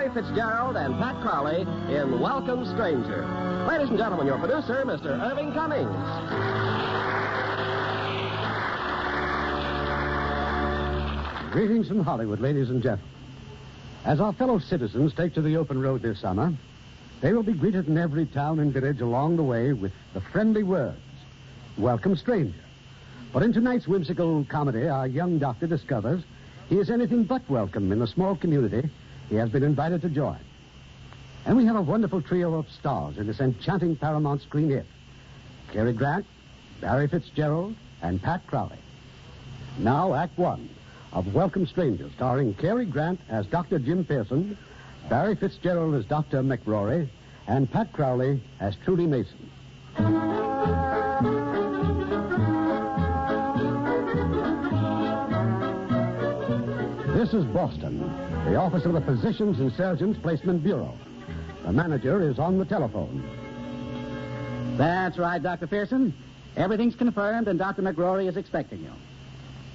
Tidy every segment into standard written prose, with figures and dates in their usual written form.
Barry Fitzgerald and Pat Crowley in Welcome Stranger. Ladies and gentlemen, your producer, Mr. Irving Cummings. Greetings from Hollywood, ladies and gentlemen. As our fellow citizens take to the open road this summer, they will be greeted in every town and village along the way with the friendly words, Welcome Stranger. But in tonight's whimsical comedy, our young doctor discovers he is anything but welcome in the small community he has been invited to join. And we have a wonderful trio of stars in this enchanting Paramount screen hit. Cary Grant, Barry Fitzgerald, and Pat Crowley. Now, Act One of Welcome Stranger, starring Cary Grant as Dr. Jim Pearson, Barry Fitzgerald as Dr. McRory, and Pat Crowley as Trudy Mason. This is Boston, the office of the Physicians and Surgeons Placement Bureau. The manager is on the telephone. That's right, Dr. Pearson. Everything's confirmed, and Dr. McRory is expecting you.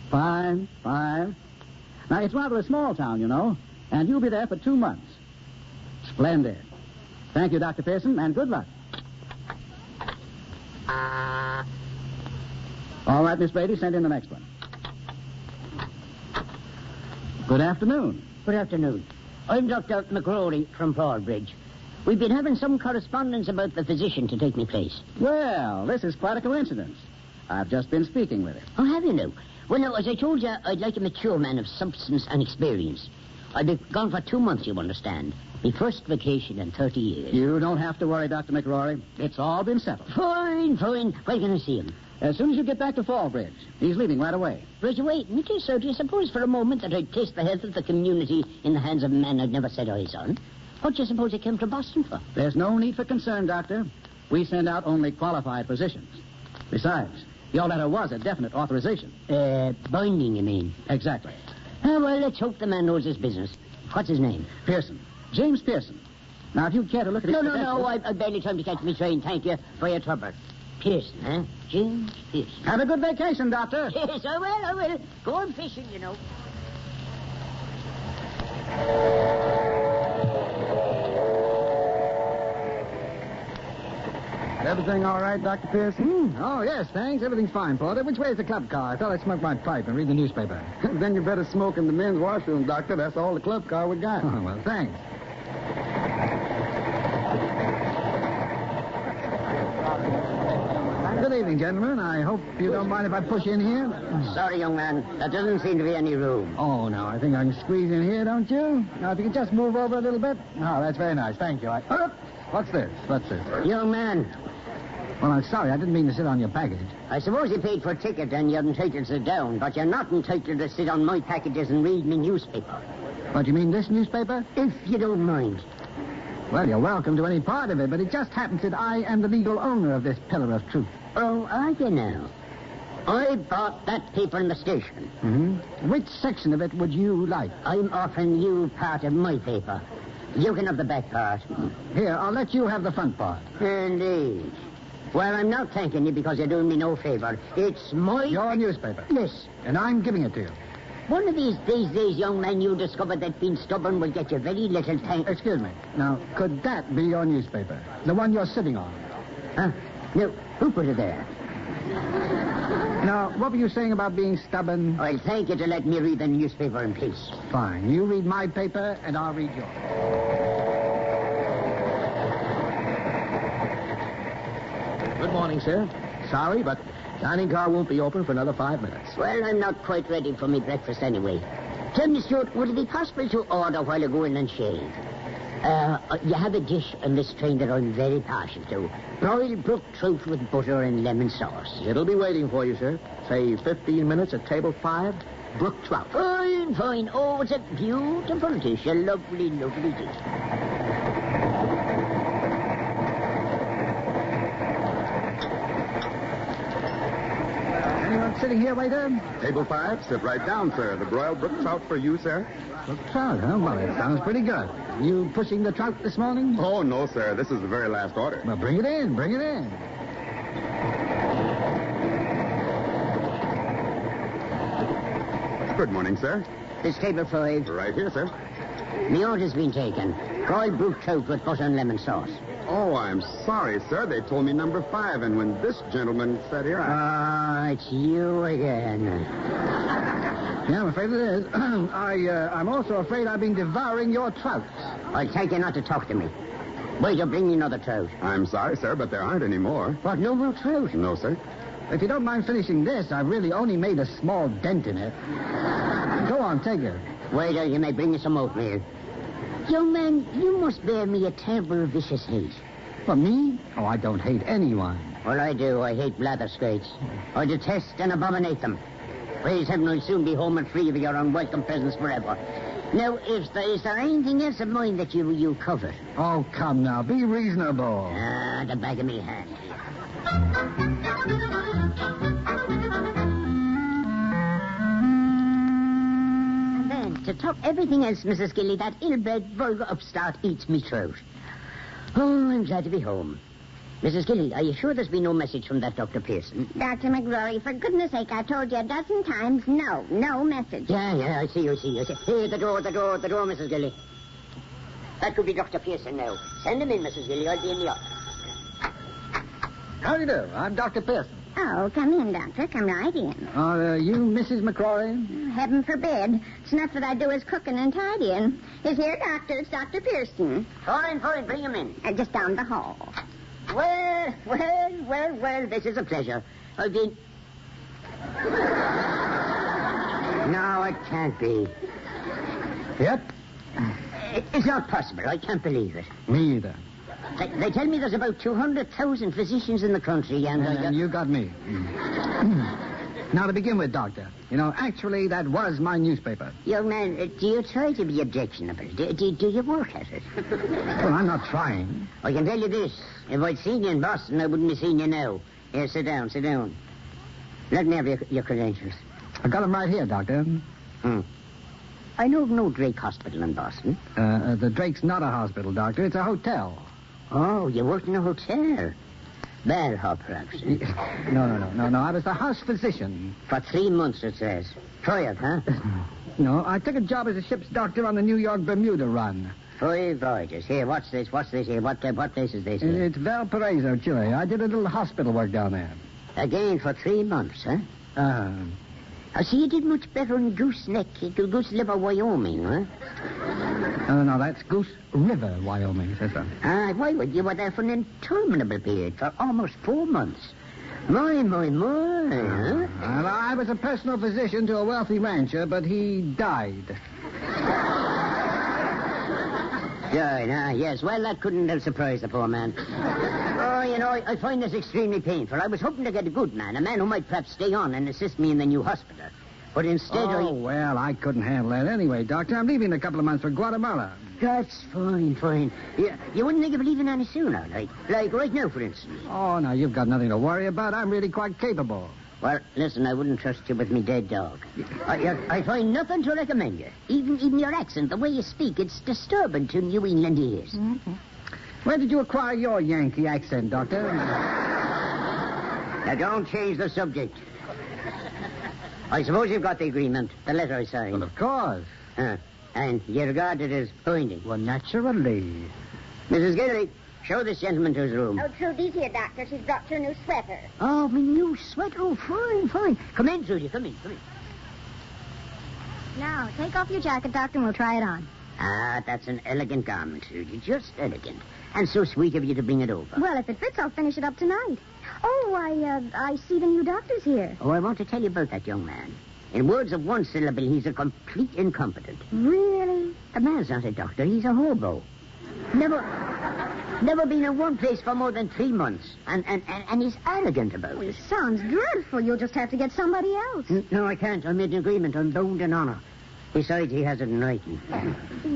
Fine. Now, it's rather a small town, you know, and you'll be there for 2 months. Splendid. Thank you, Dr. Pearson, and good luck. All right, Miss Brady, send in the next one. Good afternoon. Good afternoon. I'm Dr. McRory from Broadbridge. We've been having some correspondence about the physician to take me place. Well, this is quite a coincidence. I've just been speaking with him. Oh, have you now? Well, now, as I told you, I'd like a mature man of substance and experience. I've been gone for 2 months, you understand. My first vacation in 30 years. You don't have to worry, Dr. McRory. It's all been settled. Fine. When can I see him? As soon as you get back to Fallbridge. He's leaving right away. Right away? Okay, sir, do you suppose for a moment that I'd place the health of the community in the hands of a man I'd never set eyes on? What do you suppose I came to Boston for? There's no need for concern, Doctor. We send out only qualified physicians. Besides, your letter was a definite authorization. Binding, you mean? Exactly. Oh, well, let's hope the man knows his business. What's his name? Pearson. James Pearson. Now, if you care to look at his credentials... No, I've barely time to catch me train. Thank you for your trouble. Pearson, huh? James Pearson. Have a good vacation, Doctor. Yes, I will. Go on fishing, you know. Everything all right, Dr. Pearson? Oh, yes, thanks. Everything's fine, Porter. Which way's the club car? I thought I'd smoke my pipe and read the newspaper. Then you better smoke in the men's washroom, Doctor. That's all the club car we got. Oh, well, thanks. Good evening, gentlemen. I hope you don't mind if I push in here. Sorry, young man. There doesn't seem to be any room. Oh, no, I think I can squeeze in here, don't you? Now, if you could just move over a little bit. Oh, that's very nice. Thank you. What's this? Young man. Well, I'm sorry. I didn't mean to sit on your package. I suppose you paid for a ticket and you're entitled to sit down, but you're not entitled to sit on my packages and read me newspaper. What, you mean this newspaper? If you don't mind. Well, you're welcome to any part of it, but it just happens that I am the legal owner of this pillar of truth. Oh, are you now? I bought that paper in the station. Mm-hmm. Which section of it would you like? I'm offering you part of my paper. You can have the back part. Here, I'll let you have the front part. Indeed. Well, I'm not thanking you because you're doing me no favor. It's my... Your newspaper? Yes. And I'm giving it to you. One of these days, young man, you'll discover that being stubborn will get you very little thanks. Excuse me. Now, could that be your newspaper? The one you're sitting on? Huh? No, who put it there? Now, what were you saying about being stubborn? I'll thank you to let me read the newspaper in peace. Fine. You read my paper, and I'll read yours. Good morning, sir. Sorry, but dining car won't be open for another 5 minutes. Well, I'm not quite ready for my breakfast anyway. Tell me, Stuart, would it be possible to order while I go in and shave? You have a dish on this train that I'm very partial to. Broiled brook trout with butter and lemon sauce. It'll be waiting for you, sir. Say 15 minutes at table 5, brook trout. Fine. Oh, it's a beautiful dish. A lovely dish. Anyone sitting here, waiter? Table 5, sit right down, sir. The broiled brook trout for you, sir. Brook trout, huh? Well, it sounds pretty good. You pushing the trout this morning? Oh, no, sir. This is the very last order. Well, bring it in. Good morning, sir. This table 5. Right here, sir. My order's been taken. Broiled brook trout with butter and lemon sauce. Oh, I'm sorry, sir. They told me number 5, and when this gentleman sat here, It's you again. Yeah, I'm afraid it is. I'm also afraid I've been devouring your trout. I'll tell you not to talk to me. Wait, you'll bring me another trout. I'm sorry, sir, but there aren't any more. What, no more trout? No, sir. If you don't mind finishing this, I've really only made a small dent in it. Go on, take it. Wait, you may bring me some oatmeal. Young man, you must bear me a terrible, vicious hate. For me? Oh, I don't hate anyone. Well, I do. I hate blatherskates. I detest and abominate them. Praise heaven, I'll soon be home and free of your unwelcome presence forever. Now, is there anything else of mine that you covet? Oh, come now. Be reasonable. The back of me hand. And then, to top everything else, Mrs. Gilly, that ill-bred, vulgar upstart eats me throat. Oh, I'm glad to be home. Mrs. Gilly, are you sure there's been no message from that Dr. Pearson? Dr. McGrory, for goodness sake, I've told you a dozen times, no message. Yeah, I see. Here, the door, Mrs. Gilly. That could be Dr. Pearson now. Send him in, Mrs. Gilly. I'll be in the office. How do you do? I'm Dr. Pearson. Oh, come in, Doctor. Come right in. Are you Mrs. McCrory? Heaven forbid. It's enough that I do is cooking and tidying. Is here, Doctor? It's Dr. Pearson. Fine. Bring him in. Just down the hall. Well, this is a pleasure. I've been... No, it can't be. Yep. It's not possible. I can't believe it. Me either. They tell me there's about 200,000 physicians in the country, And you got me. Now, to begin with, Doctor, actually, that was my newspaper. Young man, do you try to be objectionable? Do you work at it? Well, I'm not trying. I can tell you this. If I'd seen you in Boston, I wouldn't be seeing you now. Here, sit down. Let me have your credentials. I got them right here, Doctor. I know of no Drake Hospital in Boston. The Drake's not a hospital, Doctor. It's a hotel. Oh, you worked in a hotel. Bellhop, perhaps. No. I was the house physician. For 3 months, it says. Try it, huh? No, I took a job as a ship's doctor on the New York-Bermuda run. 5 voyages. Here, what's this here? What place is this here? It's Valparaiso, Chile. I did a little hospital work down there. Again for 3 months, huh? I see you did much better in Goose Liver, Wyoming, huh? No, that's Goose River, Wyoming, sister. Why would you were there for an interminable period, for almost 4 months. My, huh? Well, I was a personal physician to a wealthy rancher, but he died. Yes. Well, that couldn't have surprised the poor man. I find this extremely painful. I was hoping to get a good man, a man who might perhaps stay on and assist me in the new hospital. But instead well, I couldn't handle that anyway, Doctor. I'm leaving in a couple of months for Guatemala. That's fine. You wouldn't think of leaving any sooner, like right now, for instance. Oh, now, you've got nothing to worry about. I'm really quite capable. Well, listen, I wouldn't trust you with me dead dog. I find nothing to recommend you. Even your accent, the way you speak, it's disturbing to New England ears. Mm-hmm. Where did you acquire your Yankee accent, Doctor? Now, don't change the subject. I suppose you've got the agreement, the letter I signed. Well, of course. And you regard it as binding. Well, naturally. Mrs. Gilly, show this gentleman to his room. Oh, Trudy's here, Doctor. She's brought your new sweater. Oh, my new sweater. Oh, fine. Come in, Trudy. Come in. Now, take off your jacket, Doctor, and we'll try it on. That's an elegant garment, Trudy. Just elegant. And so sweet of you to bring it over. Well, if it fits, I'll finish it up tonight. Oh, I see the new doctor's here. Oh, I want to tell you about that young man. In words of one syllable, he's a complete incompetent. Really? The man's not a doctor. He's a hobo. Never been in one place for more than 3 months. And he's arrogant about Well, it. it sounds dreadful. You'll just have to get somebody else. No, I can't. I made an agreement. I'm bound in honor. Besides, he has it in writing.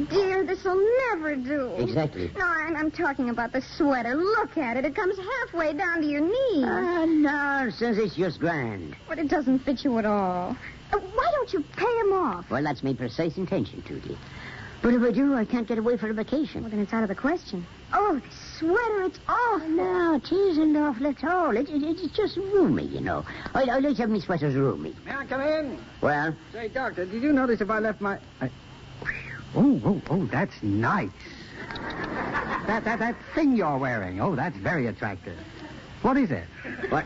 Dear, this'll never do. Exactly. No, I'm talking about the sweater. Look at it. It comes halfway down to your knees. Nonsense. It's just grand. But it doesn't fit you at all. Why don't you pay him off? Well, that's my precise intention, Tootie. But if I do, I can't get away for a vacation. Well, then it's out of the question. Oh, the sweater, it's awful. No, it isn't awful at all. It's just roomy, you know. I like to have my sweaters roomy. May I come in? Well? Say, Doctor, did you notice if I left my... Oh, that's nice. That thing you're wearing. Oh, that's very attractive. What is it? What?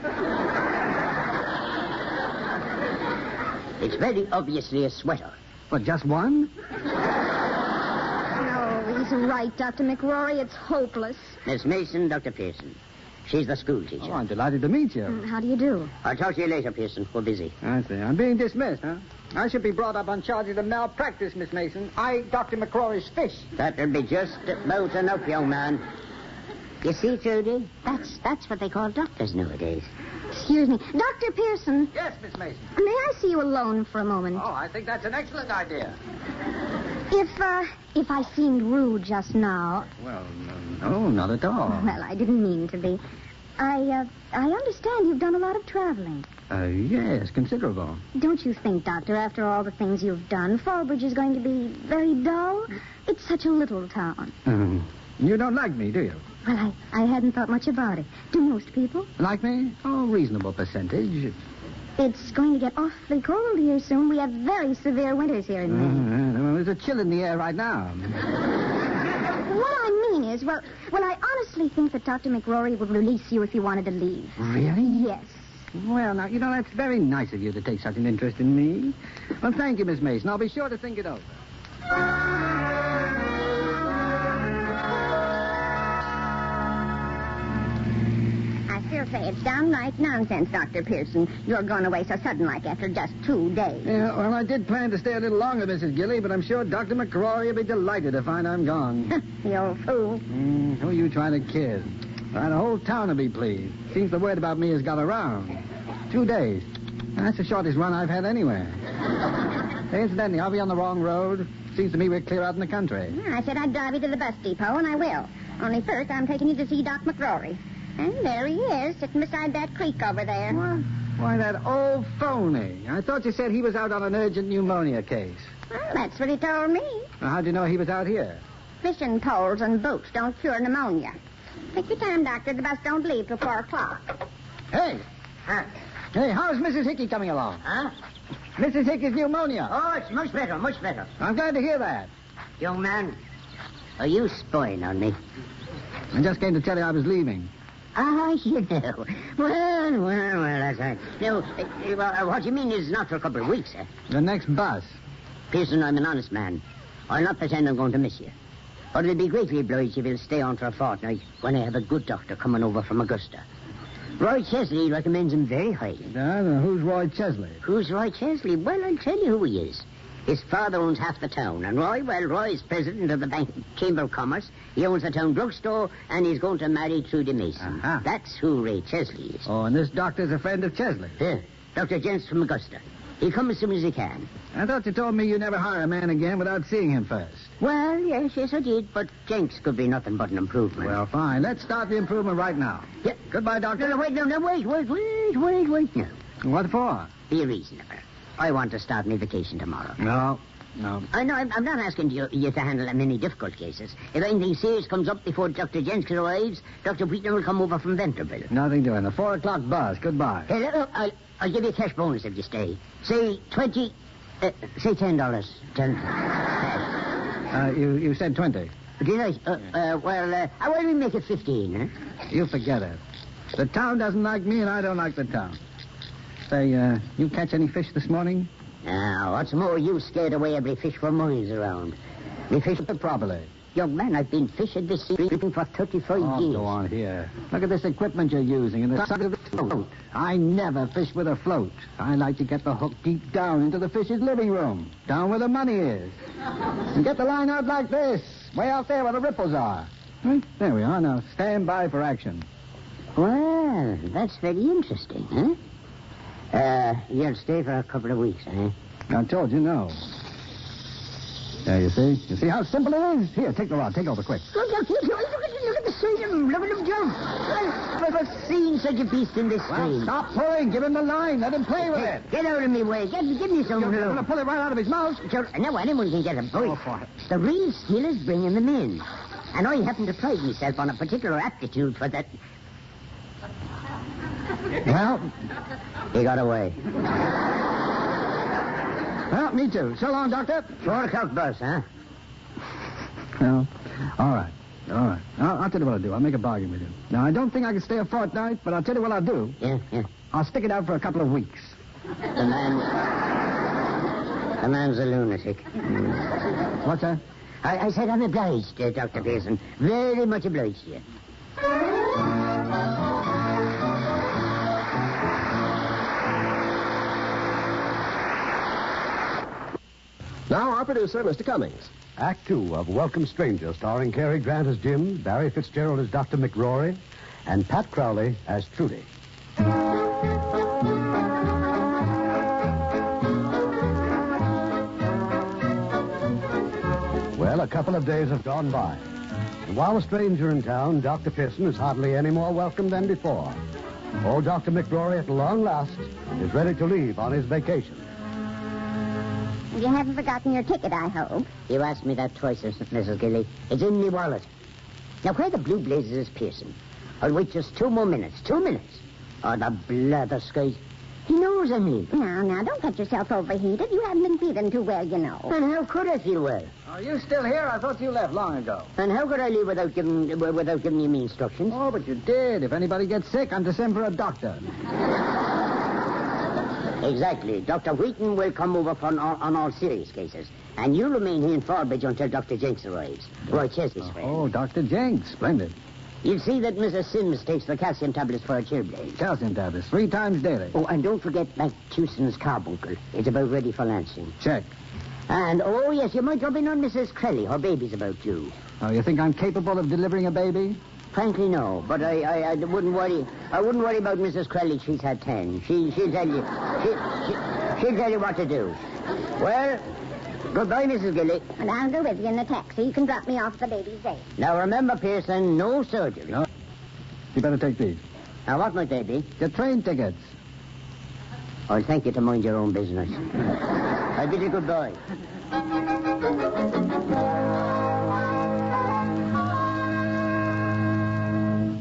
It's very obviously a sweater. What, just one? No, he's right, Dr. McRory. It's hopeless. Miss Mason, Dr. Pearson. She's the school teacher. Oh, I'm delighted to meet you. How do you do? I'll talk to you later, Pearson. We're busy. I see. I'm being dismissed, huh? I should be brought up on charges of malpractice, Miss Mason. I ate Dr. McCrory's fish. That'll be just about enough, young man. You see, Trudy, that's what they call doctors nowadays. Excuse me. Dr. Pearson, Yes, Miss Mason. may I see you alone for a moment? Oh, I think that's an excellent idea. If I seemed rude just now, Well, no, not at all. well, I didn't mean to be. I understand you've done a lot of traveling. Yes, considerable. Don't you think, Doctor, after all the things you've done, Fallbridge is going to be very dull? It's such a little town. You don't like me, do you? Well, I hadn't thought much about it. Do most people? Like me? Oh, reasonable percentage. It's going to get awfully cold here soon. We have very severe winters here in Maine. Well, there's a chill in the air right now. What I mean is, well, I honestly think that Dr. McRory would release you if you wanted to leave. Really? Yes. Well, now, that's very nice of you to take such an interest in me. Well, thank you, Miss Mason. I'll be sure to think it over. I still say it's downright nonsense, Dr. Pearson. You're going away so sudden-like after just 2 days. Yeah, well, I did plan to stay a little longer, Mrs. Gilly, but I'm sure Dr. McCrory will be delighted to find I'm gone. The old fool. Who are you trying to kid? Well, the whole town will be pleased. Seems the word about me has got around. 2 days. That's the shortest run I've had anywhere. Hey, incidentally, are we on the wrong road? Seems to me we're clear out in the country. I said I'd drive you to the bus depot, and I will. Only first, I'm taking you to see Doc McRory. And there he is, sitting beside that creek over there. What? Why, that old phony. I thought you said he was out on an urgent pneumonia case. Well, that's what he told me. Well, how'd you know he was out here? Fishing poles and boats don't cure pneumonia. Take your time, Doctor. The bus don't leave till 4 o'clock. Hey! Huh? Hey, how's Mrs. Hickey coming along? Huh? Mrs. Hickey's pneumonia. Oh, it's much better, much better. I'm glad to hear that. Young man, are you spying on me? I just came to tell you I was leaving. Ah, you know. Well, that's right. No, what you mean is not for a couple of weeks, eh? The next bus. Pearson, I'm an honest man. I'll not pretend I'm going to miss you. But it'll be greatly obliged if you'll stay on for a fortnight when I have a good doctor coming over from Augusta. Roy Chesley recommends him very highly. Who's Roy Chesley? Who's Roy Chesley? Well, I'll tell you who he is. His father owns half the town, and Roy's president of the Bank Chamber of Commerce. He owns the town drugstore, and he's going to marry Trudy Mason. Uh-huh. That's who Ray Chesley is. Oh, and this doctor's a friend of Chesley. Here, Dr. Jens from Augusta. He'll come as soon as he can. I thought you told me you never hire a man again without seeing him first. Well, yes, I did, but Jenks could be nothing but an improvement. Well, fine. Let's start the improvement right now. Yeah. Goodbye, doctor. No, wait. Wait. No. What for? Be reasonable. I want to start my vacation tomorrow. No. I know, I'm not asking you to handle many difficult cases. If anything serious comes up before Dr. Jensen arrives, Dr. Wheaton will come over from Venterville. Nothing doing. The 4 o'clock bus. Goodbye. Hey, look, I'll give you a cash bonus if you stay. Say $10. You said 20. Did I? Why don't we make it 15, huh? You forget it. The town doesn't like me, and I don't like the town. Say, you catch any fish this morning? Now, what's more, you scared away every fish for miles around. We fished it properly. Young man, I've been fishing this sea for 35 years. Go on here. Look at this equipment you're using and the side of the float. I never fish with a float. I like to get the hook deep down into the fish's living room, down where the money is. And get the line out like this, way out there where the ripples are. There we are. Now, stand by for action. Well, that's very interesting, huh? You'll stay for a couple of weeks, eh? I told you no. There, you see? You see how simple it is? Here, take the rod. Take over quick. Look at the sight of him. Look at him jump. I've never seen such a beast in this stream. Well, stop pulling. Give him the line. Let him play with it. Get out of me way. Give me some You're room. going to pull it right out of his mouth. No, anyone can get a bite. Go for it. The real skill is bringing them in. And I happen to pride myself on a particular aptitude for that. Well, He got away. well, me too. So long, Doctor. 4 o'clock bus, huh? Well, all right. I'll tell you what I'll do. I'll make a bargain with you. Now, I don't think I can stay a fortnight, but I'll tell you what I'll do. Yeah. I'll stick it out for a couple of weeks. The man's a lunatic. What's that? I said I'm obliged, Dr. Pearson. Very much obliged to you. Now, our producer, Mr. Cummings. Act 2 of Welcome Stranger, starring Cary Grant as Jim, Barry Fitzgerald as Dr. McRory, and Pat Crowley as Trudy. Well, a couple of days have gone by. And while a stranger in town, Dr. Pearson is hardly any more welcome than before. Old Dr. McRory, at long last, is ready to leave on his vacation. You haven't forgotten your ticket, I hope. You asked me that twice, Mrs. Gilly. It's in my wallet. Now, where the blue blazes is Pearson? I'll wait just 2 more minutes. 2 minutes. Oh, the blather skies. He knows I'm leaving. Now, don't get yourself overheated. You haven't been feeling too well, you know. And how could I feel well? Are you still here? I thought you left long ago. And how could I leave without giving you me instructions? Oh, but you did. If anybody gets sick, I'm to send for a doctor. Exactly. Dr. Wheaton will come over on all serious cases. And you remain here in Forbridge until Dr. Jenks arrives. Roy Chesley's friend. Oh, Dr. Jenks. Splendid. You'll see that Mrs. Sims takes the calcium tablets for her chilblains. Calcium tablets, 3 times daily. Oh, and don't forget Mathewson's carbuncle. It's about ready for lancing. Check. And, oh, yes, you might drop in on Mrs. Crelly. Her baby's about due. Oh, you think I'm capable of delivering a baby? Frankly, no. But I wouldn't worry. I wouldn't worry about Mrs. Crelly. She's had 10. She'll tell you. She'll tell you what to do. Well, goodbye, Mrs. Gilly. And I'll go with you in the taxi. You can drop me off at the baby's day. Now, remember, Pearson, no surgery. No. You better take these. Now, what might they be? Your train tickets. I'll thank you to mind your own business. I bid you goodbye.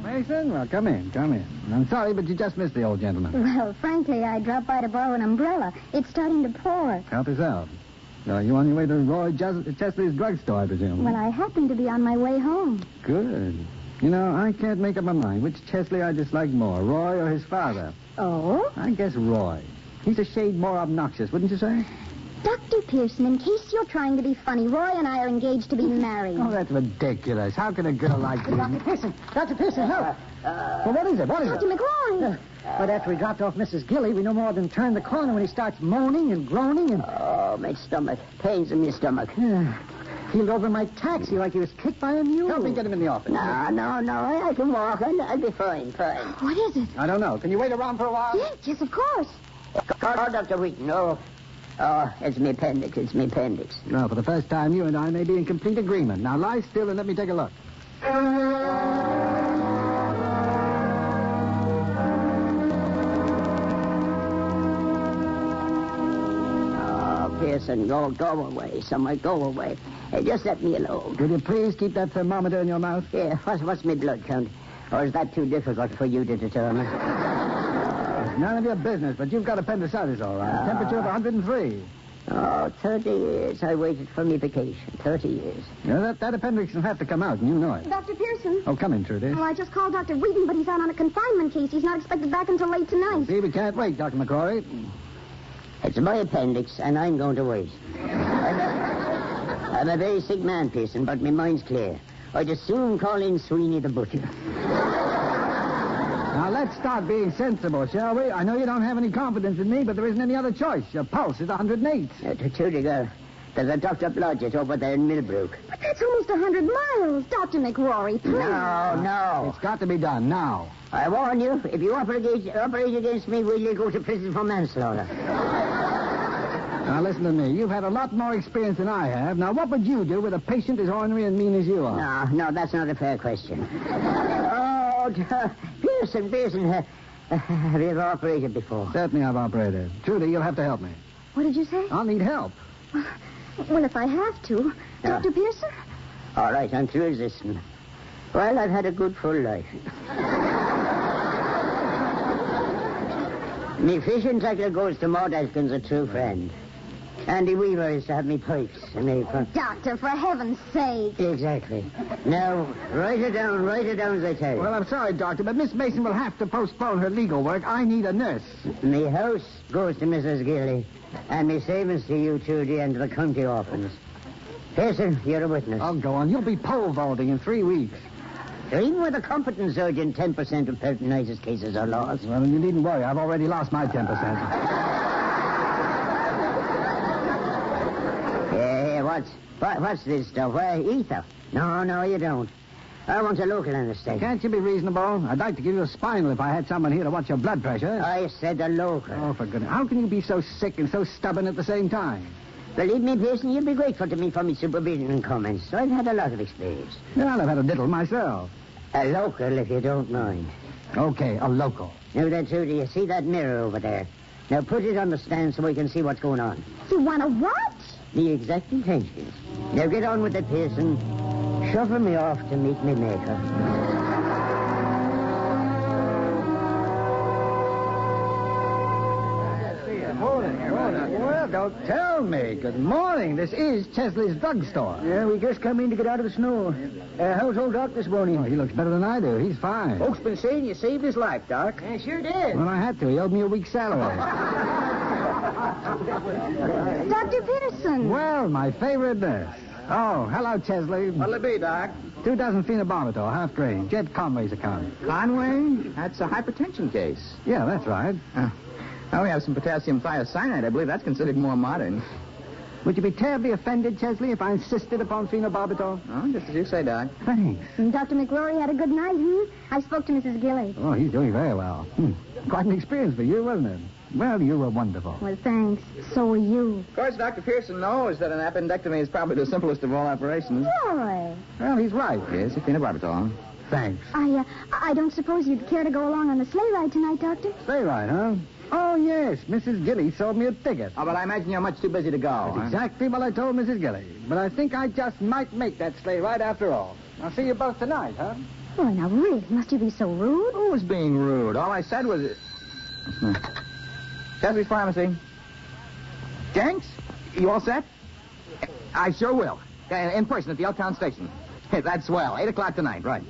Mason, well, come in. I'm sorry, but you just missed the old gentleman. Well, frankly, I dropped by to borrow an umbrella. It's starting to pour. Help yourself. Are you on your way to Roy Chesley's drugstore, I presume? Well, I happen to be on my way home. Good. You know, I can't make up my mind which Chesley I dislike more, Roy or his father. Oh? I guess Roy. He's a shade more obnoxious, wouldn't you say? Dr. Pearson, in case you're trying to be funny, Roy and I are engaged to be married. Oh, that's ridiculous. How can a girl like you... Dr. Pearson, help. Well, what is it? Dr. McRory. But after we dropped off Mrs. Gilly, we no more than turned the corner when he starts moaning and groaning and... Oh, my stomach. Pains in my stomach. Heeled over my taxi like he was kicked by a mule. Help me get him in the office. No. I can walk. I'll be fine. What is it? I don't know. Can you wait around for a while? Yes, of course. Oh, Dr. Wheaton, Oh, it's my appendix. Well, for the first time, you and I may be in complete agreement. Now, lie still and let me take a look. Pearson, go away. Somewhere, go away. Just let me alone. Will you please keep that thermometer in your mouth? Yeah, what's my blood count? Or is that too difficult for you to determine? None of your business, but you've got appendicitis, all right. Temperature of 103. Oh, 30 years I waited for me vacation. 30 years. Yeah, that appendix will have to come out, and you know it. Dr. Pearson. Oh, come in, Trudy. Well, I just called Dr. Wheaton, but he's out on a confinement case. He's not expected back until late tonight. See, we can't wait, Dr. McCrory. It's my appendix, and I'm going to wait. I'm a very sick man, Pearson, but my mind's clear. I'd as soon call in Sweeney the butcher. Now, let's start being sensible, shall we? I know you don't have any confidence in me, but there isn't any other choice. Your pulse is 108. Trudy, girl, there's a Dr. Blodgett over there in Millbrook. But that's almost 100 miles. Dr. McRory, please. No. It's got to be done now. I warn you, if you operate against me, will you go to prison for manslaughter? Now, listen to me. You've had a lot more experience than I have. Now, what would you do with a patient as ornery and mean as you are? No, that's not a fair question. Pearson, have you ever operated before? Certainly I've operated. Trudy, you'll have to help me. What did you say? I'll need help. Well, if I have to. Dr. Pearson? All right, I'm through resisting. Well, I've had a good full life. Me fishing tackle goes to Maud Atkins, a true friend. Andy Weaver is to have me pipes in April. Doctor, for heaven's sake. Exactly. Now, write it down as I tell you. Well, I'm sorry, Doctor, but Miss Mason will have to postpone her legal work. I need a nurse. Me house goes to Mrs. Gilly, and me savings to you two, the end of the county orphans. Pearson, you're a witness. Oh, go on. You'll be pole vaulting in 3 weeks. Even with a competent surgeon, 10% of peritonitis cases are lost. Well, you needn't worry. I've already lost my 10%. What's this stuff? Ether? No, you don't. I want a local anesthetic. Can't you be reasonable? I'd like to give you a spinal if I had someone here to watch your blood pressure. I said a local. Oh, for goodness. How can you be so sick and so stubborn at the same time? Believe me, Pearson, you'll be grateful to me for my supervision and comments. I've had a lot of experience. Well, I've had a little myself. A local, if you don't mind. Okay, a local. Now then, Sue, do you see that mirror over there? Now put it on the stand so we can see what's going on. You want to what? The exact intentions. Now get on with it, Pearson. Shuffle me off to meet me maker. Well, don't tell me. Good morning. This is Chesley's drugstore. Yeah, we just come in to get out of the snow. How's old Doc this morning? Oh, he looks better than I do. He's fine. Folks been saying you saved his life, Doc. I sure did. Well, I had to. He owed me a week's salary. Dr. Pearson. Well, my favorite nurse. Oh, hello, Chesley. What'll it be, Doc? 2 dozen phenobarbital, half grain. Jed Conway's account. Conway? That's a hypertension case. Yeah, that's right. Now we have some potassium thiocyanate. I believe that's considered more modern. Would you be terribly offended, Chesley, if I insisted upon phenobarbital? Oh, just as you say, Doc. Thanks. Dr. McRory had a good night, I spoke to Mrs. Gilly. Oh, he's doing very well. Quite an experience for you, wasn't it? Well, you were wonderful. Well, thanks. So are you. Of course, Dr. Pearson knows that an appendectomy is probably the simplest of all operations. Roy. Well, he's right. Yes, a phenobarbital. Thanks. I don't suppose you'd care to go along on the sleigh ride tonight, Doctor? Sleigh ride, huh? Oh, yes. Mrs. Gilly sold me a ticket. Oh, but I imagine you're much too busy to go. That's exactly what I told Mrs. Gilly. But I think I just might make that sleigh ride after all. I'll see you both tonight, huh? Oh, now, really, must you be so rude? Who was being rude? All I said was... Chesley's Pharmacy. Jenks, you all set? I sure will. In person at the Elktown station. That's swell. 8 o'clock tonight, right.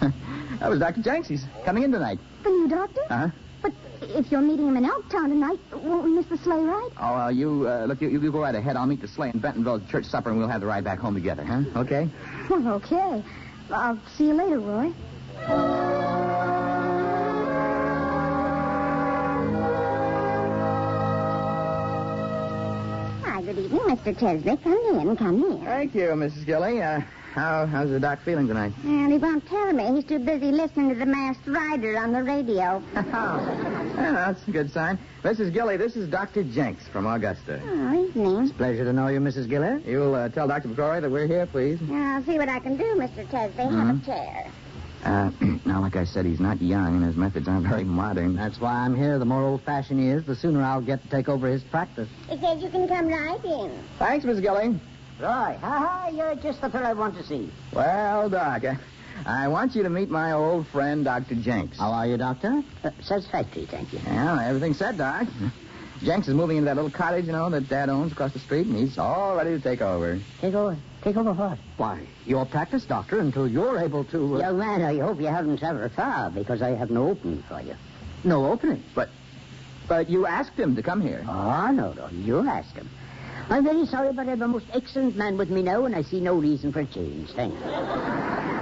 That was Dr. Jenks. He's coming in tonight. The new doctor? Uh-huh. But if you're meeting him in Elktown tonight, won't we miss the sleigh ride? Oh, you go right ahead. I'll meet the sleigh in Bentonville at church supper, and we'll have the ride back home together, huh? Okay? Well, okay. I'll see you later, Roy. Hi, good evening, Mr. Chesley. Come in. Thank you, Mrs. Gilly. How's the doc feeling tonight? And he won't tell me. He's too busy listening to the Masked Rider on the radio. Yeah, that's a good sign. Mrs. Gilly, this is Dr. Jenks from Augusta. Oh, evening. Pleasure to know you, Mrs. Gilly. You'll tell Dr. McCrory that we're here, please. I'll see what I can do, Mr. Chesley. Have a chair. Now, like I said, he's not young, and his methods aren't very modern. That's why I'm here. The more old-fashioned he is, the sooner I'll get to take over his practice. He says you can come right in. Thanks, Miss Gilly. Right. Ha-ha, you're just the fellow I want to see. Well, Doc, I want you to meet my old friend, Dr. Jenks. How are you, Doctor? Satisfactory, thank you. Yeah, everything's set, Doc. Jenks is moving into that little cottage, that Dad owns across the street, and he's all ready to take over. Take over? Take over what? Why, your practice, Doctor, until you're able to... Young man, I hope you haven't traveled far, because I have no opening for you. No opening. But you asked him to come here. Oh, no, you asked him. I'm very sorry, but I have a most excellent man with me now, and I see no reason for change. Thank you.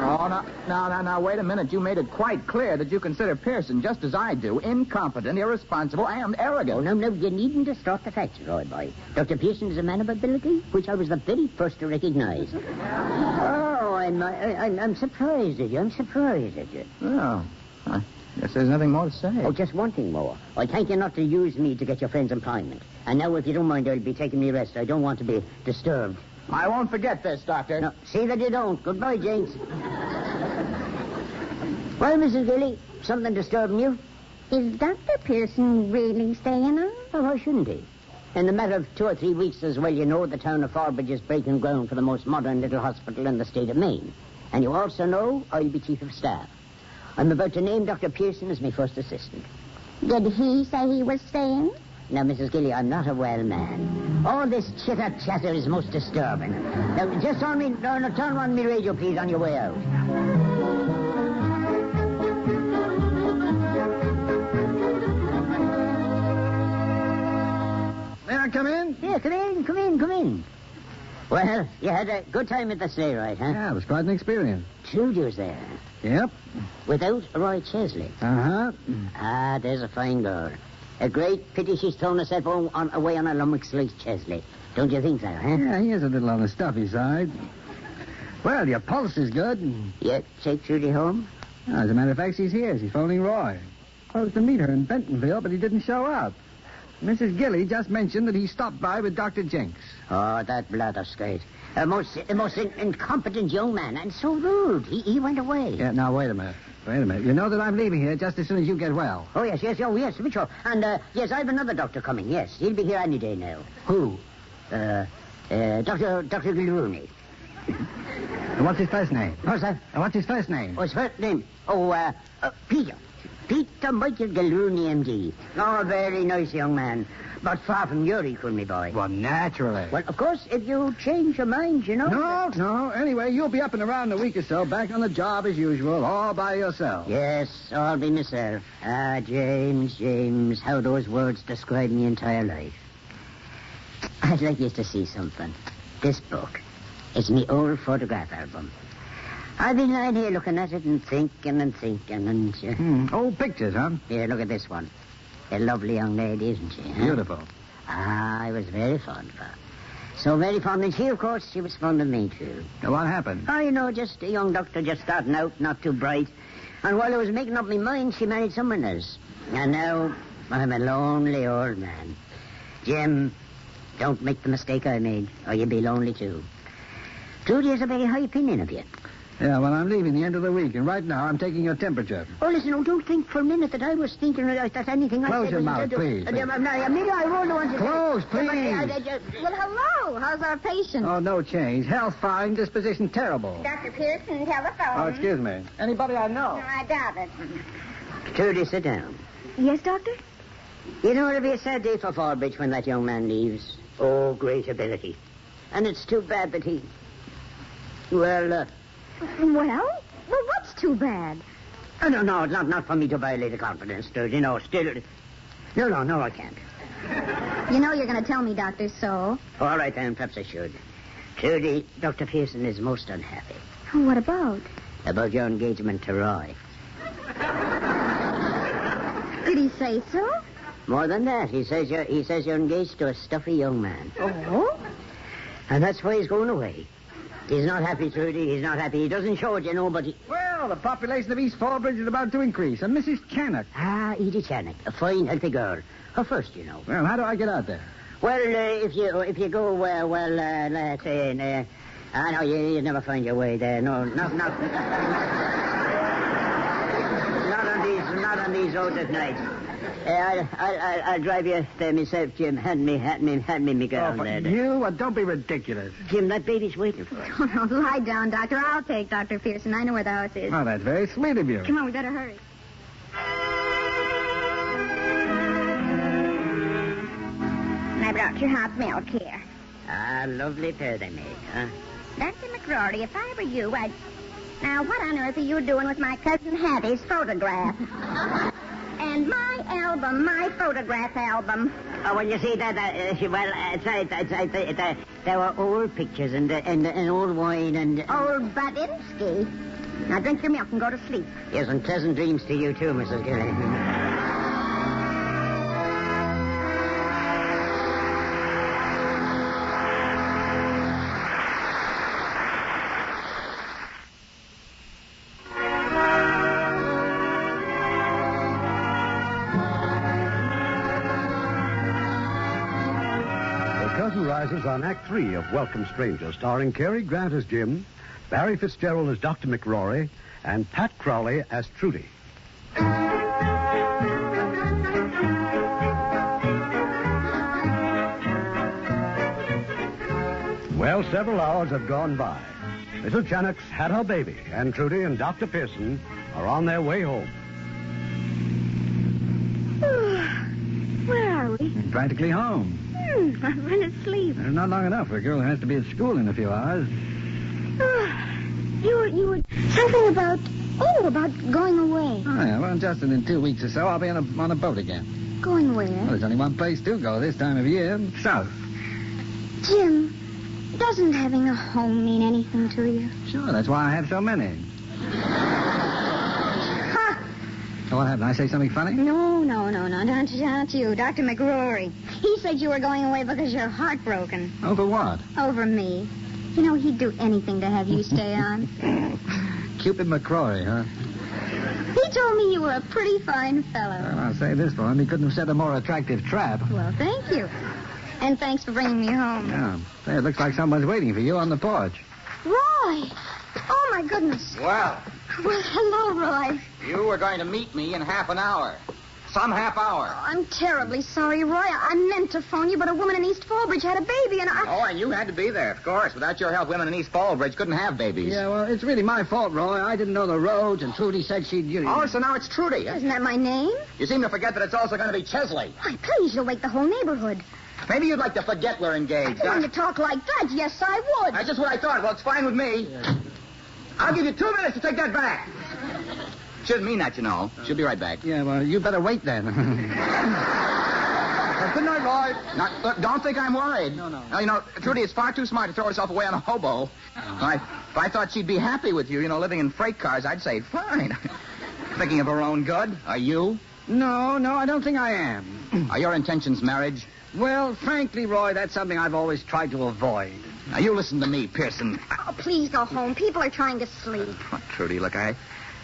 Oh, now, wait a minute. You made it quite clear that you consider Pearson, just as I do, incompetent, irresponsible, and arrogant. Oh, no, you needn't distort the facts, Roy boy. Dr. Pearson is a man of ability, which I was the very first to recognize. Oh, I'm surprised at you. I'm surprised at you. Oh, I guess there's nothing more to say. Oh, just one thing more. I thank you not to use me to get your friend's employment. And now, if you don't mind, I'll be taking me rest. I don't want to be disturbed. I won't forget this, Doctor. No, see that you don't. Goodbye, Jenks. Well, Mrs. Gilly, something disturbing you? Is Dr. Pearson really staying on? Well, why shouldn't he? In the matter of 2 or 3 weeks, as well, you know the town of Forbridge is breaking ground for the most modern little hospital in the state of Maine. And you also know I'll be chief of staff. I'm about to name Dr. Pearson as my first assistant. Did he say he was staying? Now, Mrs. Gilly, I'm not a well man. All this chitter-chatter is most disturbing. Now, just turn on me radio, please, on your way out. May I come in? Yeah, come in. Well, you had a good time at the sleigh ride, huh? Yeah, it was quite an experience. Trudy was there. Yep. Without Roy Chesley. Uh-huh. Ah, there's a fine girl. A great pity she's thrown herself away on a lummox like Chesley. Don't you think so, huh? Yeah, he is a little on the stuffy side. Well, your pulse is good. Yeah, take Trudy home? As a matter of fact, she's here. She's phoning Roy. I was to meet her in Bentonville, but he didn't show up. Mrs. Gilly just mentioned that he stopped by with Dr. Jenks. Oh, that blatherskate. A most incompetent young man, and so rude. He went away. Yeah, now, wait a minute. You know that I'm leaving here just as soon as you get well. Oh, yes, to be sure. And, yes, I have another doctor coming, yes. He'll be here any day now. Who? Dr. Gilrooney. What's his first name? What's that? What's his first name? What's his first name? Peter. Peter Michael Gilrooney, M.D. Oh, very nice young man. But far from your equal, me boy. Well, naturally. Well, of course, if you change your mind, you know. No. Anyway, you'll be up and around in a week or so, back on the job as usual, all by yourself. Yes, I'll be myself. Ah, James, how those words describe me entire life. I'd like you to see something. This book. It's me old photograph album. I've been lying here looking at it and thinking and... Old pictures, huh? Here, look at this one. A lovely young lady, isn't she? Huh? Beautiful. Ah, I was very fond of her. So very fond, and she, of course, she was fond of me, too. Now, what happened? Oh, you know, just a young doctor just starting out, not too bright. And while I was making up my mind, she married someone else. And now I'm a lonely old man. Jim, don't make the mistake I made, or you'll be lonely, too. Trudy has a very high opinion of you. Yeah, well, I'm leaving the end of the week, and right now I'm taking your temperature. Oh, listen, don't think for a minute that I was thinking that anything I said... Close your mouth, please. Maybe I won't want to... Close, please. Well, hello. How's our patient? Oh, no change. Health fine, disposition terrible. Dr. Pearson, telephone. Oh, excuse me. Anybody I know? No, I doubt it. Trudy, sit down. Yes, Doctor? You know, it'll be a sad day for Fallbridge when that young man leaves. Oh, great ability. And it's too bad that he... Well, what's too bad? No, not for me to violate the confidence, Trudy. No, still... No, I can't. You know you're going to tell me, Doctor, so... All right, then, perhaps I should. Trudy, Dr. Pearson is most unhappy. What about? About your engagement to Roy. Did he say so? More than that, he says you're engaged to a stuffy young man. Oh? And that's why he's going away. He's not happy, Trudy. He's not happy. He doesn't show it, you know, but he... Well, the population of East Fallbridge is about to increase. And Mrs. Channock. Ah, Edie Channock. A fine, healthy girl. Her first, you know. Well, how do I get out there? Well, if you go, let's say, I know you never find your way there. No, not on these roads at night. I'll drive you there myself, Jim. Hand me me girl there. You? Don't be ridiculous. Jim, that baby's waiting for us. Oh, no, lie down, Doctor. I'll take Dr. Pearson. I know where the house is. Oh, that's very sweet of you. Come on, we better hurry. And I brought your hot milk here. Ah, lovely pair they made, huh? Dr. McRory, if I were you, I'd... Now, what on earth are you doing with my cousin Hattie's photograph? And my album, my photograph album. Oh, well, you see, there were old pictures and old wine and... Old Budinsky. Now, drink your milk and go to sleep. Yes, and pleasant dreams to you, too, Mrs. Gilly. Rises on Act 3 of Welcome Stranger, starring Cary Grant as Jim, Barry Fitzgerald as Dr. McRory, and Pat Crowley as Trudy. Well, several hours have gone by. Mrs. Channock's had her baby, and Trudy and Dr. Pearson are on their way home. Where are Louie? Practically home. I've been asleep. Not long enough for a girl who has to be at school in a few hours. You were something about going away. Oh, yeah. Well, just in 2 weeks or so, I'll be on a boat again. Going where? Well, there's only one place to go this time of year. South. Jim, doesn't having a home mean anything to you? Sure, that's why I have so many. So what happened? I say something funny? No, not you. Dr. McRory. He said you were going away because you're heartbroken. Over what? Over me. You know, he'd do anything to have you stay on. Cupid McCrory, huh? He told me you were a pretty fine fellow. Well, I'll say this for him. He couldn't have set a more attractive trap. Well, thank you. And thanks for bringing me home. Yeah. Say, it looks like someone's waiting for you on the porch. Roy! Oh, my goodness. Well, Well, hello, Roy. you were going to meet me in half an hour. Some half hour. I'm terribly sorry, Roy. I meant to phone you, but a woman in East Fallbridge had a baby, and I... Oh, and you had to be there, of course. Without your help, women in East Fallbridge couldn't have babies. Yeah, well, it's really my fault, Roy. I didn't know the roads, and Trudy said she'd... Oh, so now it's Trudy. Isn't that my name? You seem to forget that it's also going to be Chesley. Why, please, you'll wake the whole neighborhood. Maybe you'd like to forget we're engaged. Going to talk like that? Yes, I would. That's just what I thought. Well, it's fine with me. I'll give you 2 minutes to take that back. Shouldn't mean that, you know. She'll be right back. Yeah, well, you better wait then. Good night, Roy. Now, look, don't think I'm worried. No. Now, you know, Trudy is far too smart to throw herself away on a hobo. If I thought she'd be happy with you, you know, living in freight cars, I'd say fine. Thinking of her own good. Are you? No, I don't think I am. Are your intentions marriage? Well, frankly, Roy, that's something I've always tried to avoid. Now, you listen to me, Pearson. Oh, please go home. People are trying to sleep. Oh, Trudy, look,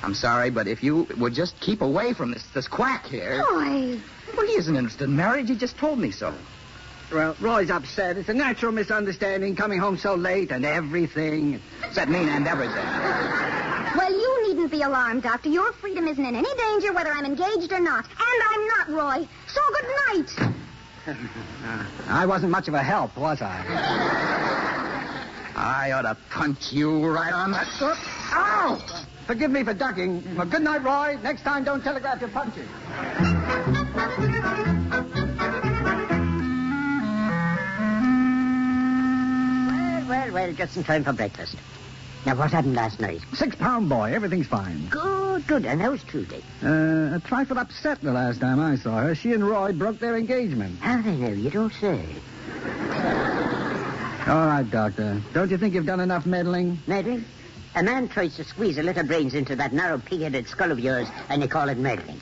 I'm sorry, but if you would just keep away from this quack here. Roy. Well, he isn't interested in marriage. He just told me so. Well, Roy's upset. It's a natural misunderstanding, coming home so late and everything. Does that mean and everything? Well, you needn't be alarmed, Doctor. Your freedom isn't in any danger whether I'm engaged or not. And I'm not, Roy. So good night. I wasn't much of a help, was I? I ought to punch you right on that... Ow! Forgive me for ducking. Well, good night, Roy. Next time, don't telegraph your punches. Well, just in time for breakfast. Now, what happened last night? 6-pound boy. Everything's fine. Good. And how's Trudy? A trifle upset the last time I saw her. She and Roy broke their engagement. How they know? You don't say. All right, Doctor. Don't you think you've done enough meddling? Meddling? A man tries to squeeze a little brains into that narrow, pig-headed skull of yours, and you call it meddling.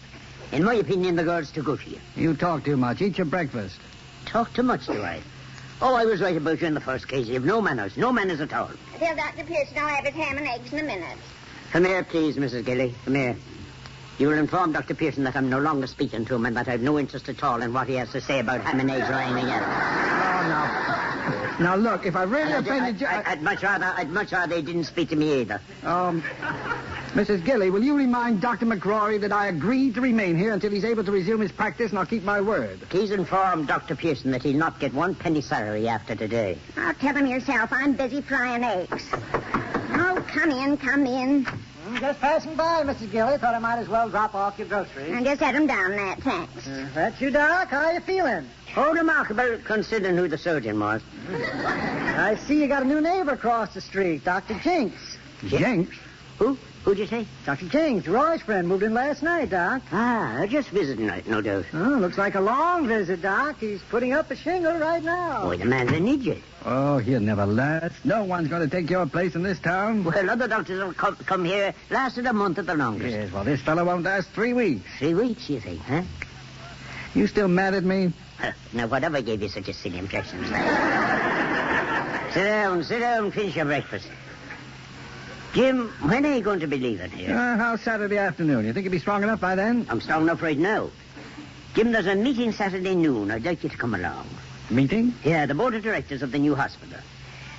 In my opinion, the girl's too good for you. You talk too much. Eat your breakfast. Talk too much, do I? Oh, I was right about you in the first case. You have no manners at all. Tell Dr. Pearson I'll have his ham and eggs in a minute. Come here, please, Mrs. Gilly. Come here. You will inform Dr. Pearson that I'm no longer speaking to him and that I've no interest at all in what he has to say about ham and eggs or anything else. Oh, no. Now, look, if I really offended you... I'd much rather he didn't speak to me either. Mrs. Gilly, will you remind Dr. McCrory that I agreed to remain here until he's able to resume his practice, and I'll keep my word. Please inform Dr. Pearson that he'll not get 1 penny salary after today. Oh, tell him yourself. I'm busy frying eggs. Oh, come in. Just passing by, Mrs. Gilly. Thought I might as well drop off your groceries. And just set them down, Nat. Thanks. That's you, Doc. How you feeling? Oh, remarkable, considering who the surgeon was. I see you got a new neighbor across the street, Dr. Jinks. Jinx? Who? Who'd you say? Dr. Jinks, Roy's friend, moved in last night, Doc. Just visiting, no doubt. Oh, looks like a long visit, Doc. He's putting up a shingle right now. Oh, the man's an idiot. Oh, he'll never last. No one's going to take your place in this town. Well, other doctors will come here, lasted a month at the longest. Yes, well, this fellow won't last 3 weeks. 3 weeks, you think, huh? You still mad at me? Now, whatever gave you such a silly impression? Sit down, finish your breakfast. Jim, when are you going to be leaving here? How's Saturday afternoon? You think you'll be strong enough by then? I'm strong enough right now. Jim, there's a meeting Saturday noon. I'd like you to come along. Meeting? Yeah, the board of directors of the new hospital.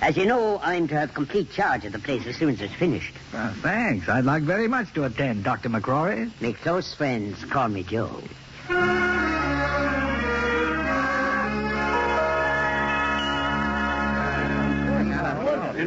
As you know, I'm to have complete charge of the place as soon as it's finished. Thanks. I'd like very much to attend, Dr. McCrory. Make close friends. Call me Joe.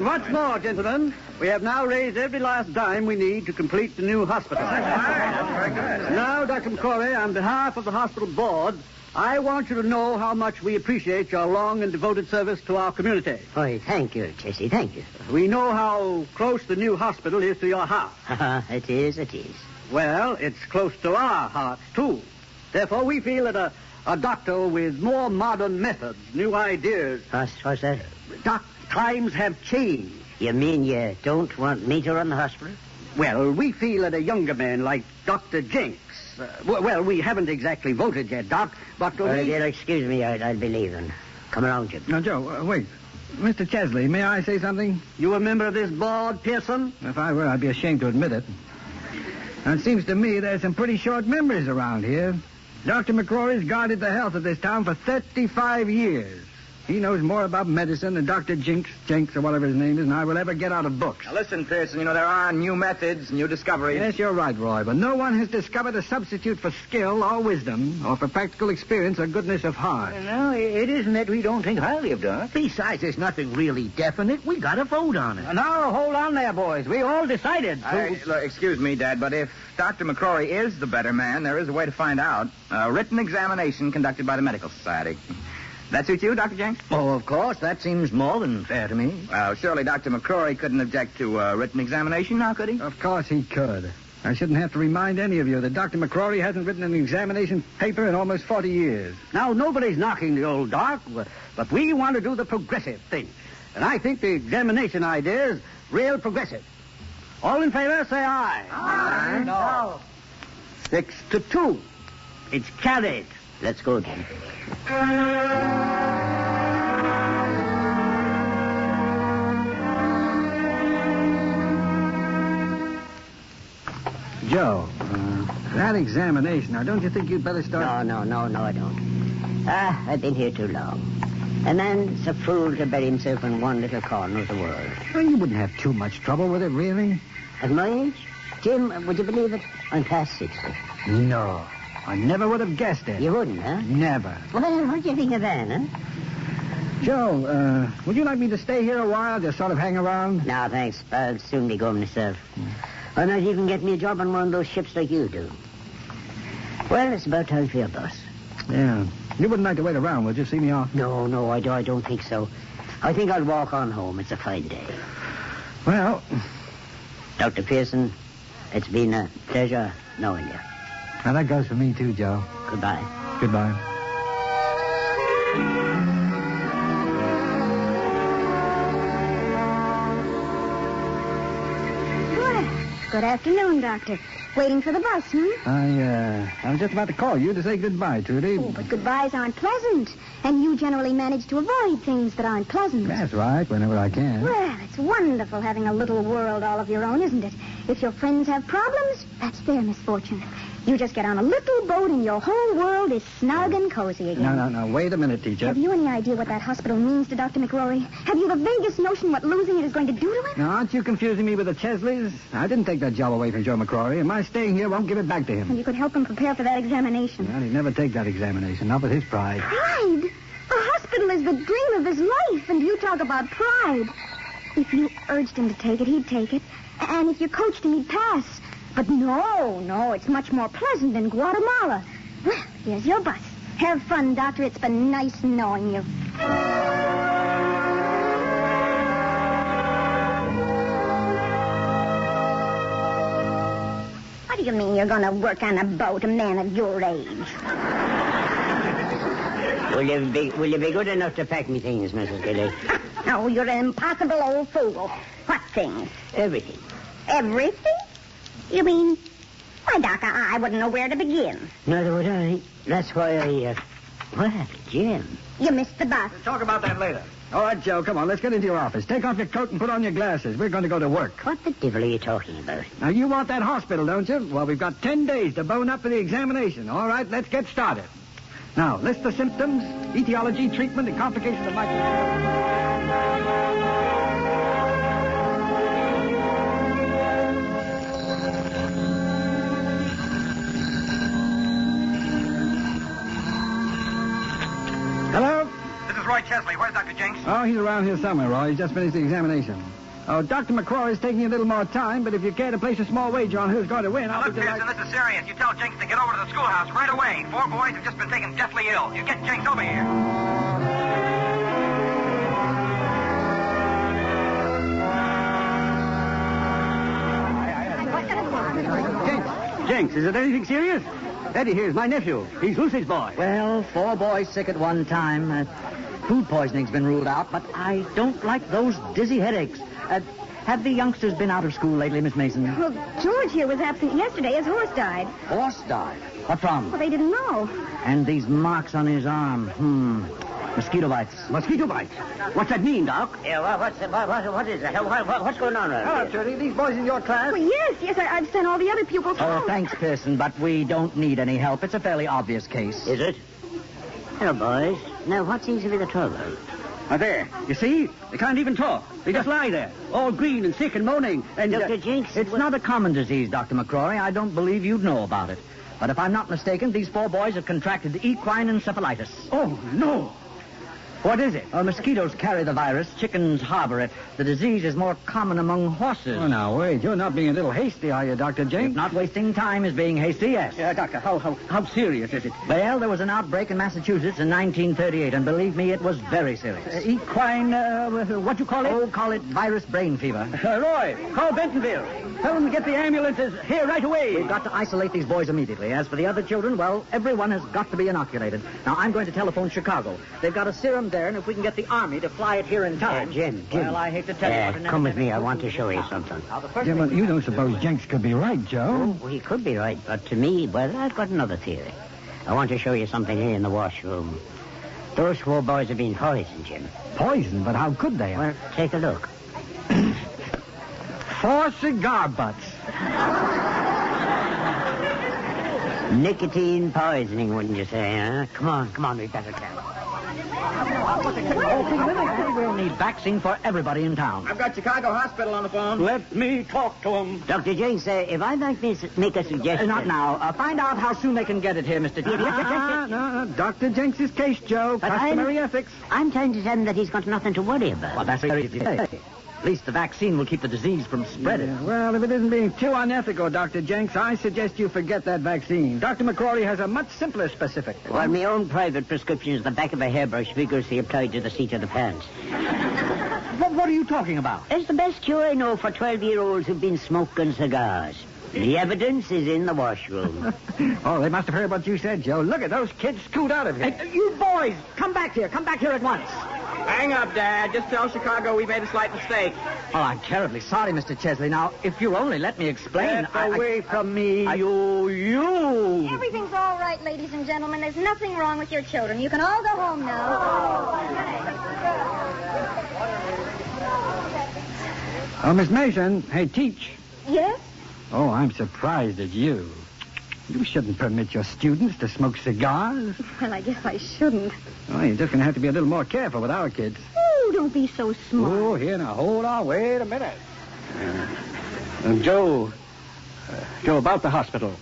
And what's more, gentlemen, we have now raised every last dime we need to complete the new hospital. That's very good. Now, Dr. McCrory, on behalf of the hospital board, I want you to know how much we appreciate your long and devoted service to our community. Oh, thank you, Jesse, thank you. We know how close the new hospital is to your heart. It is. Well, it's close to our hearts, too. Therefore, we feel that a doctor with more modern methods, new ideas... What's that? Doc, times have changed. You mean you don't want me to run the hospital? Well, we feel that a younger man like Dr. Jenks... well, we haven't exactly voted yet, Doc, but... Dear, excuse me, I'll be leaving. Come around, Jim. Now, Joe, wait. Mr. Chesley, may I say something? You a member of this board, Pearson? If I were, I'd be ashamed to admit it. Now, it seems to me there's some pretty short memories around here. Dr. McCrory's guarded the health of this town for 35 years. He knows more about medicine than Dr. Jenks, or whatever his name is, and I will ever get out of books. Now, listen, Pearson, you know, there are new methods, new discoveries. Yes, you're right, Roy, but no one has discovered a substitute for skill or wisdom, or for practical experience or goodness of heart. No, it isn't that we don't think highly of Doc. Besides, there's nothing really definite. We got to vote on it. Now, hold on there, boys. We all decided to... Look, excuse me, Dad, but if Dr. McCrory is the better man, there is a way to find out. A written examination conducted by the Medical Society. That suit you, Dr. Jenks? Oh, of course. That seems more than fair to me. Well, surely Dr. McCrory couldn't object to a written examination now, could he? Of course he could. I shouldn't have to remind any of you that Dr. McCrory hasn't written an examination paper in almost 40 years. Now, nobody's knocking the old doc, but we want to do the progressive thing. And I think the examination idea is real progressive. All in favor, say aye. Aye. No. 6-2. It's carried. Let's go, Jim. Joe, that examination, now, don't you think you'd better start... No, I don't. I've been here too long. A man's a fool to bury himself in one little corner of the world. Well, you wouldn't have too much trouble with it, really. At my age? Jim, would you believe it? I'm past 60. No. I never would have guessed it. You wouldn't, huh? Never. Well, what do you think of that, huh? Joe, would you like me to stay here a while, just sort of hang around? No, thanks. I'll soon be going myself. I might even get me a job on one of those ships like you do. Well, it's about time for your bus. Yeah. You wouldn't like to wait around, would you? See me off? No, I don't think so. I think I'll walk on home. It's a fine day. Well... Dr. Pearson, it's been a pleasure knowing you. Now, that goes for me, too, Joe. Goodbye. Goodbye. Good afternoon, Doctor. Waiting for the bus, I was just about to call you to say goodbye, Trudy. Oh, but goodbyes aren't pleasant. And you generally manage to avoid things that aren't pleasant. That's right, whenever I can. Well, it's wonderful having a little world all of your own, isn't it? If your friends have problems, that's their misfortune. You just get on a little boat and your whole world is snug and cozy again. No. Wait a minute, teacher. Have you any idea what that hospital means to Dr. McCrory? Have you the vaguest notion what losing it is going to do to him? Now, aren't you confusing me with the Chesleys? I didn't take that job away from Joe McCrory, and my staying here won't give it back to him. And you could help him prepare for that examination. Well, he'd never take that examination, not with his pride. Pride? A hospital is the dream of his life, and you talk about pride. If you urged him to take it, he'd take it. And if you coached him, he'd pass. But no, it's much more pleasant in Guatemala. Well, here's your bus. Have fun, Doctor. It's been nice knowing you. What do you mean you're going to work on a boat, a man of your age? Will you be good enough to pack me things, Mrs. Gilly? Oh, you're an impossible old fool. What things? Everything. Everything? You mean... Why, Doc, I wouldn't know where to begin. Neither would I. That's why I, What, Jim? You missed the bus. Talk about that later. All right, Joe, come on. Let's get into your office. Take off your coat and put on your glasses. We're going to go to work. What the devil are you talking about? Now, you want that hospital, don't you? Well, we've got 10 days to bone up for the examination. All right, let's get started. Now, list the symptoms, etiology, treatment, and complications of This is Roy Chesley. Chesley. Where's Dr. Jenks? Oh, he's around here somewhere, Roy. He's just finished the examination. Oh, Dr. McCrory is taking a little more time, but if you care to place a small wager on who's going to win, I'll Look, be Pearson, this is serious. You tell Jenks to get over to the schoolhouse right away. 4 boys have just been taken deathly ill. You get Jenks over here. Jenks, is it anything serious? Eddie here's my nephew. He's Lucy's boy. Well, 4 boys sick at one time. Food poisoning's been ruled out, but I don't like those dizzy headaches. Have the youngsters been out of school lately, Miss Mason? Well, George here was absent yesterday. His horse died. Horse died? What from? Well, they didn't know. And these marks on his arm. Mosquito bites. Mosquito bites? What's that mean, Doc? Yeah, what is that? What's going on around Hello, here? Shirley. These boys in your class? Well, yes, I've sent all the other pupils Oh, home. thanks, Pearson, but we don't need any help. It's a fairly obvious case. Is it? Hello, boys. Now, what seems to be the trouble? There. You see? They can't even talk. They just lie there, all green and sick and moaning. And Dr. Jenks... It's not a common disease, Dr. McCrory. I don't believe you'd know about it. But if I'm not mistaken, these 4 boys have contracted equine encephalitis. Oh, no. What is it? Mosquitoes carry the virus. Chickens harbor it. The disease is more common among horses. Oh, now, wait. You're not being a little hasty, are you, Dr. If Jenks? not wasting time is being hasty, yes. Doctor, how serious is it? Well, there was an outbreak in Massachusetts in 1938, and believe me, it was very serious. Equine, what you call it? Oh, call it virus brain fever. Roy, call Bentonville. Tell them to get the ambulances here right away. We've got to isolate these boys immediately. As for the other children, well, everyone has got to be inoculated. Now, I'm going to telephone Chicago. They've got a serum there, and if we can get the Army to fly it here in time... Jim. Well, I hate to tell you... what an Come with me. I epidemic- want to show you something. Yeah, well, you don't suppose Jenks could be right, Joe? Well, he could be right, but to me, well, I've got another theory. I want to show you something here in the washroom. Those 4 boys have been poisoned, Jim. Poison, but how could they? Well, take a look. 4 cigar butts. Nicotine poisoning, wouldn't you say, huh? Come on, we better tell. We'll need vaccine for everybody in town. I've got Chicago Hospital on the phone. Let me talk to him. Dr. Jenks, if I might make a suggestion... Not now. Find out how soon they can get it here, Mr. T. No, Dr. Jenks' case, Joe. But Customary ethics. I'm trying to tell him that he's got nothing to worry about. Well, that's very easy to say. At least the vaccine will keep the disease from spreading. Yeah, well, if it isn't being too unethical, Dr. Jenks, I suggest you forget that vaccine. Dr. McCrory has a much simpler specific. Well, my own private prescription is the back of a hairbrush vigorously applied to the seat of the pants. What are you talking about? It's the best cure I know for 12-year-olds who've been smoking cigars. The evidence is in the washroom. Oh, they must have heard what you said, Joe. Look at those kids scoot out of here. Hey, you boys, come back here. Come back here at once. Hang up, Dad. Just tell Chicago we made a slight mistake. Oh, I'm terribly sorry, Mr. Chesley. Now, if you'll only let me explain... Get away from me, you. Everything's all right, ladies and gentlemen. There's nothing wrong with your children. You can all go home now. Oh, Miss Mason. Hey, teach. Yes? Oh, I'm surprised at you. You shouldn't permit your students to smoke cigars. Well, I guess I shouldn't. Oh, you're just going to have to be a little more careful with our kids. Oh, don't be so smart. Oh, here, now, hold on. Wait a minute. Joe, about the hospital.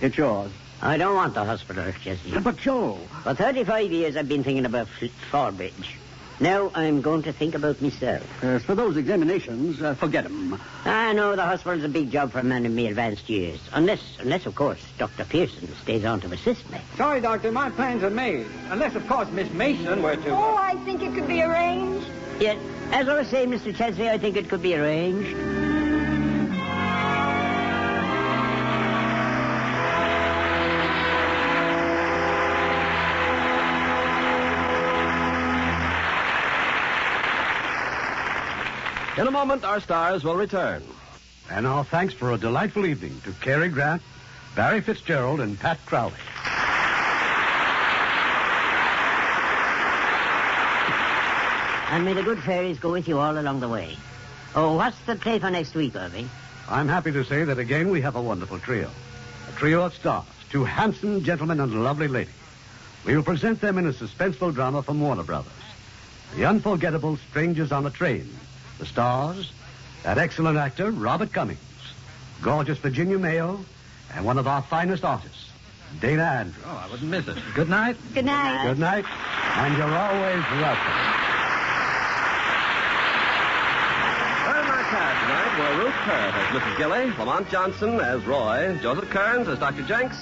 It's yours. I don't want the hospital, Jesse. But, Joe. For 35 years, I've been thinking about Fallbridge. Now I'm going to think about myself. As for those examinations, forget them. I know the hospital's a big job for a man in my advanced years. Unless, of course, Dr. Pearson stays on to assist me. Sorry, Doctor. My plans are made. Unless, of course, Miss Mason were to... Oh, I think it could be arranged. Yet, as I was saying, Mr. Chesley, I think it could be arranged. In a moment, our stars will return. And our thanks for a delightful evening to Cary Grant, Barry Fitzgerald, and Pat Crowley. And may the good fairies go with you all along the way. Oh, what's the play for next week, Irving? I'm happy to say that again we have a wonderful trio. A trio of stars, 2 handsome gentlemen and a lovely lady. We will present them in a suspenseful drama from Warner Brothers. The unforgettable Strangers on a Train. The stars, that excellent actor, Robert Cummings, gorgeous Virginia Mayo, and one of our finest artists, Dana Andrews. Oh, I wouldn't miss it. Good night. Good night. Good night, and you're always welcome. Ruth Kurth as Mrs. Gilly, Lamont Johnson as Roy, Joseph Kearns as Dr. Jenks,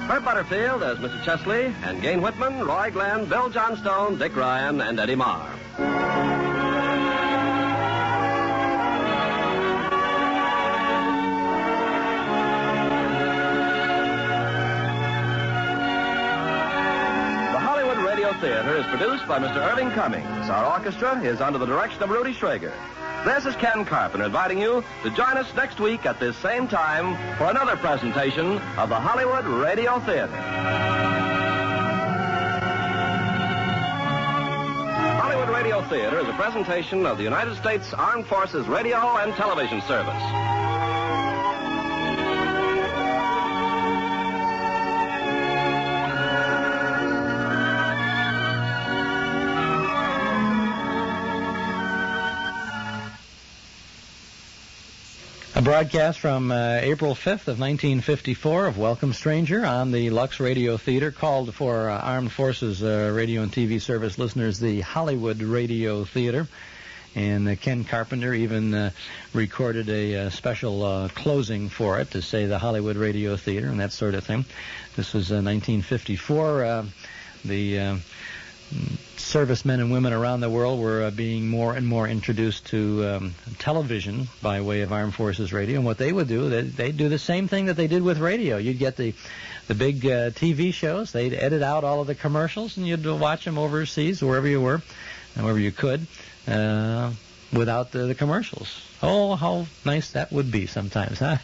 Herb Butterfield as Mr. Chesley, and Gain Whitman, Roy Glenn, Bill Johnstone, Dick Ryan, and Eddie Marr. Theater is produced by Mr. Irving Cummings. Our orchestra is under the direction of Rudy Schrager. This is Ken Carpenter inviting you to join us next week at this same time for another presentation of the Hollywood Radio Theater. Hollywood Radio Theater is a presentation of the United States Armed Forces Radio and Television Service. A broadcast from April 5th of 1954 of Welcome Stranger on the Lux Radio Theater, called for Armed Forces Radio and TV Service listeners the Hollywood Radio Theater. And Ken Carpenter even recorded a special closing for it to say the Hollywood Radio Theater and that sort of thing. This was 1954. The servicemen and women around the world were being more and more introduced to television by way of Armed Forces Radio. And what they would do, they'd do the same thing that they did with radio. You'd get the big TV shows. They'd edit out all of the commercials, and you'd watch them overseas, wherever you were, wherever you could, without the commercials. Oh, how nice that would be sometimes, huh?